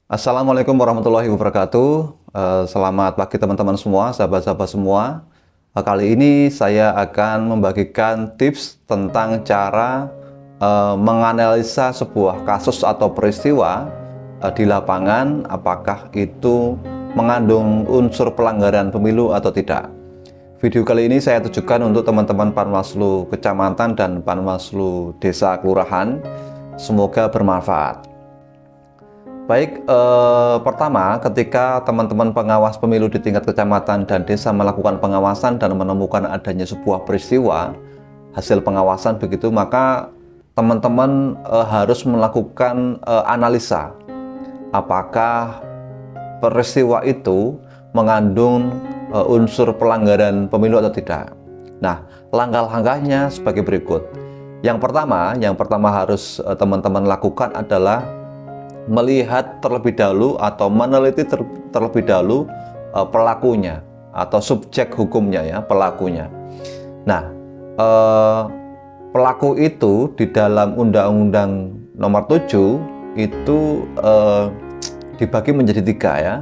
Assalamualaikum warahmatullahi wabarakatuh. Selamat pagi teman-teman semua, sahabat-sahabat semua. Kali ini saya akan membagikan tips tentang cara menganalisa sebuah kasus atau peristiwa di lapangan, apakah itu mengandung unsur pelanggaran pemilu atau tidak. Video kali ini saya tujukan untuk teman-teman Panwaslu Kecamatan dan Panwaslu Desa Kelurahan. Semoga bermanfaat. Baik, pertama ketika teman-teman pengawas pemilu di tingkat kecamatan dan desa melakukan pengawasan dan menemukan adanya sebuah peristiwa hasil pengawasan begitu, maka teman-teman harus melakukan analisa apakah peristiwa itu mengandung unsur pelanggaran pemilu atau tidak. Nah, langkah-langkahnya sebagai berikut. Yang pertama harus teman-teman lakukan adalah melihat terlebih dahulu atau meneliti terlebih dahulu pelakunya atau subjek hukumnya, ya, pelakunya. Nah, pelaku itu di dalam Undang-Undang Nomor 7 itu dibagi menjadi 3, ya.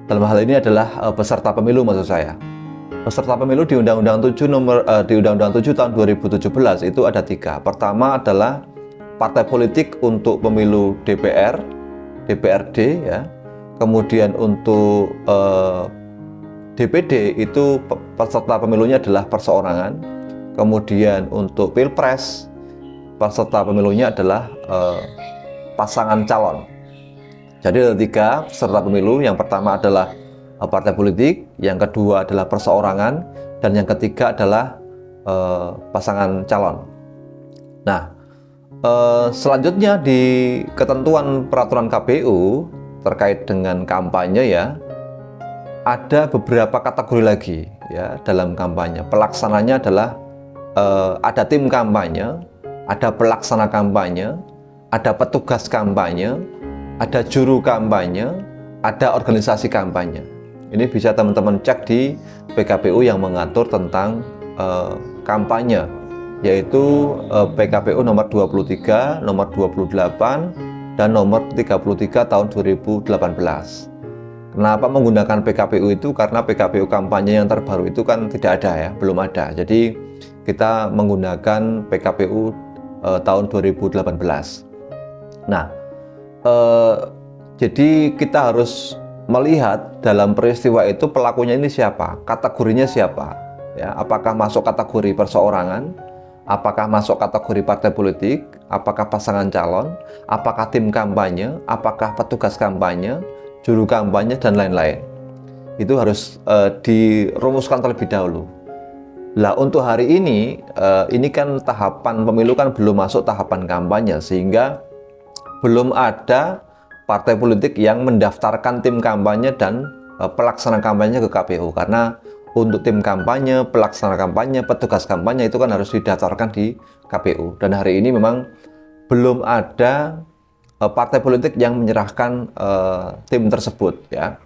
Dalam hal ini adalah peserta pemilu, maksud saya. Peserta pemilu di Undang-Undang 7 tahun 2017 itu ada 3. Pertama adalah partai politik untuk pemilu DPR, DPRD, ya. Kemudian untuk DPD itu peserta pemilunya adalah perseorangan. Kemudian untuk Pilpres peserta pemilunya adalah pasangan calon. Jadi ada 3 peserta pemilu. Yang pertama adalah partai politik, yang kedua adalah perseorangan, dan yang ketiga adalah pasangan calon. Nah, selanjutnya di ketentuan peraturan KPU terkait dengan kampanye, ya, ada beberapa kategori lagi, ya, dalam kampanye. Pelaksananya adalah ada tim kampanye, ada pelaksana kampanye, ada petugas kampanye, ada juru kampanye, ada organisasi kampanye. Ini bisa teman-teman cek di PKPU yang mengatur tentang kampanye, yaitu PKPU nomor 23, nomor 28, dan nomor 33 tahun 2018. Kenapa menggunakan PKPU itu? Karena PKPU kampanye yang terbaru itu kan tidak ada, ya, belum ada. Jadi kita menggunakan PKPU tahun 2018. Nah, jadi kita harus melihat dalam peristiwa itu pelakunya ini siapa, kategorinya siapa, ya. Apakah masuk kategori perseorangan, apakah masuk kategori partai politik, apakah pasangan calon, apakah tim kampanye, apakah petugas kampanye, juru kampanye, dan lain-lain. Itu harus dirumuskan terlebih dahulu. Lah, untuk hari ini kan tahapan pemilu kan belum masuk tahapan kampanye, sehingga belum ada partai politik yang mendaftarkan tim kampanye dan pelaksana kampanye ke KPU. Karena untuk tim kampanye, pelaksana kampanye, petugas kampanye itu kan harus didaftarkan di KPU. Dan hari ini memang belum ada partai politik yang menyerahkan tim tersebut, ya.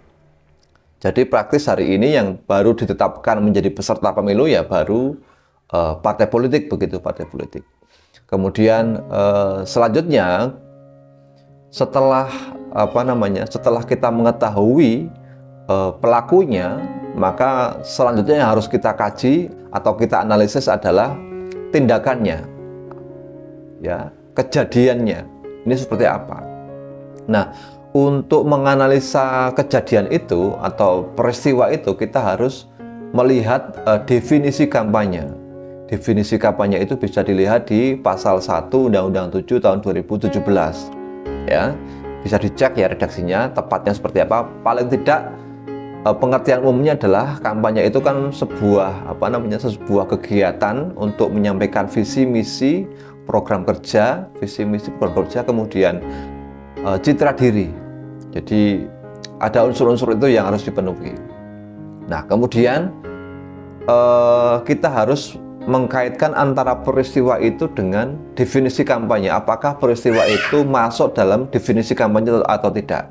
Jadi praktis hari ini yang baru ditetapkan menjadi peserta pemilu, ya, baru partai politik, begitu, partai politik. Kemudian selanjutnya setelah setelah kita mengetahui pelakunya, maka selanjutnya yang harus kita kaji atau kita analisis adalah tindakannya, ya, kejadiannya ini seperti apa. Nah, untuk menganalisa kejadian itu atau peristiwa itu, kita harus melihat definisi kampanye. Definisi kampanye itu bisa dilihat di pasal 1 Undang-Undang 7 tahun 2017, ya. Bisa dicek, ya, redaksinya tepatnya seperti apa. Paling tidak pengertian umumnya adalah kampanye itu kan sebuah kegiatan untuk menyampaikan visi misi program kerja, kemudian citra diri. Jadi ada unsur-unsur itu yang harus dipenuhi. Nah, kemudian kita harus mengkaitkan antara peristiwa itu dengan definisi kampanye. Apakah peristiwa itu masuk dalam definisi kampanye atau tidak?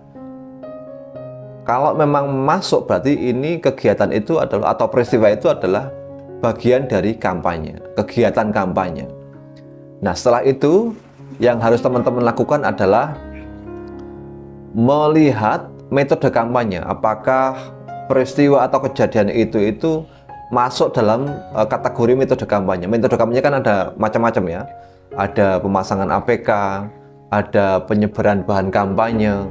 Kalau memang masuk, berarti ini kegiatan itu adalah atau peristiwa itu adalah bagian dari kampanye, kegiatan kampanye. Nah, setelah itu yang harus teman-teman lakukan adalah melihat metode kampanye, apakah peristiwa atau kejadian itu masuk dalam kategori metode kampanye. Metode kampanye kan ada macam-macam ya. Ada pemasangan APK, ada penyebaran bahan kampanye,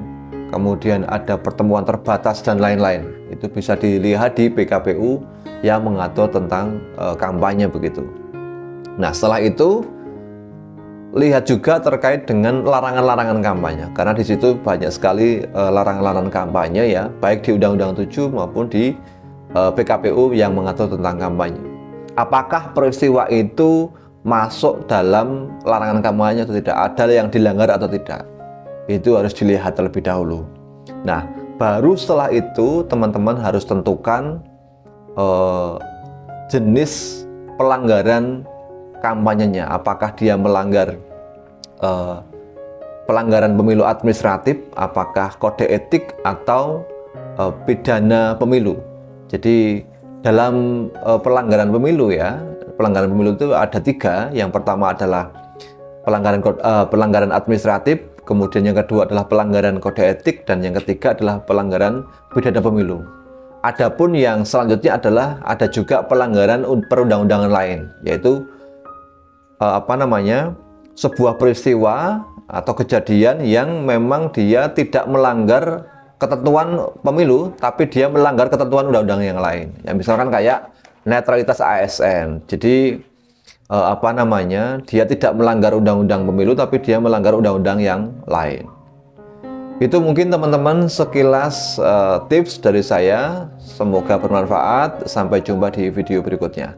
kemudian ada pertemuan terbatas dan lain-lain. Itu bisa dilihat di PKPU yang mengatur tentang kampanye begitu. Nah, setelah itu lihat juga terkait dengan larangan-larangan kampanye, karena di situ banyak sekali larangan-larangan kampanye ya, baik di Undang-Undang 7 maupun di PKPU yang mengatur tentang kampanye. Apakah peristiwa itu masuk dalam larangan kampanye atau tidak, ada yang dilanggar atau tidak, itu harus dilihat terlebih dahulu. Nah, baru setelah itu teman-teman harus tentukan jenis pelanggaran kampanyenya, apakah dia melanggar pelanggaran pemilu administratif, apakah kode etik atau pidana pemilu. Jadi dalam pelanggaran pemilu ya, pelanggaran pemilu itu ada 3. Yang pertama adalah pelanggaran administratif, kemudian yang kedua adalah pelanggaran kode etik, dan yang ketiga adalah pelanggaran pidana pemilu. Adapun yang selanjutnya adalah ada juga pelanggaran perundang-undangan lain, yaitu sebuah peristiwa atau kejadian yang memang dia tidak melanggar ketentuan pemilu, tapi dia melanggar ketentuan undang-undang yang lain. Yang misalkan kayak netralitas ASN. Jadi dia tidak melanggar undang-undang pemilu, tapi dia melanggar undang-undang yang lain. Itu mungkin teman-teman sekilas tips dari saya. Semoga bermanfaat. Sampai jumpa di video berikutnya.